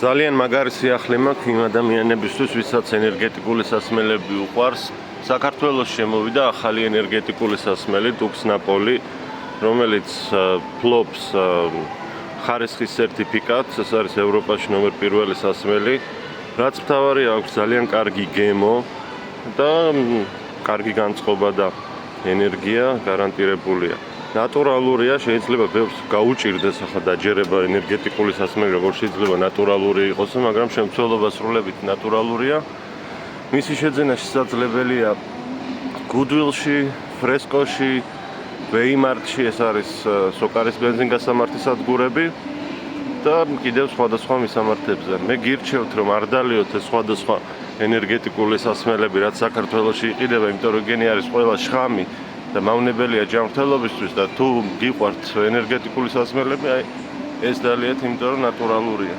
ძალიან მაგარი სიახლე მაქვს იმ ადამიანებისთვის, ვისაც ენერგეტიკული სასმელები უყვარს. საქართველოს შემოვიდა ახალი ენერგეტიკული სასმელი Tux Napoli, რომელიც ფლობს ხარისხის სერტიფიკატს, ეს არის ევროპაში ნომერ პირველი სასმელი, რაც მთავარი აქვს ძალიან კარგი გემო და კარგი განწყობა და ენერგია გარანტირებულია. ნატურალურია, შეიძლება ბევრს გაუჭირდეს ახლა დაჯერება ენერგეტიკული სასმელი, როგორ შეიძლება ნატურალური იყოს, მაგრამ შემცველობა სრულებით ნატურალურია. მისი შეძენა შესაძლებელია Goodwill-ში, Fresco-ში, Weimart-ში, ეს არის სოკარის ბენზინგასამართის სადგურები და კიდევ სხვადასხვა მისამართებზე. მე გირჩევთ, რომ არ დალიოთ ეს სხვადასხვა ენერგეტიკული სასმელები, რაც საქართველოში იყიდება, იმიტომ რომ ეგენი არის ყველა შხამი და მავნებელია ჯანმრთელობისთვის და თუ გიყვართ ენერგეტიკული სასმელები, ეს დალიათ, იმიტომ რომ ნატურალურია.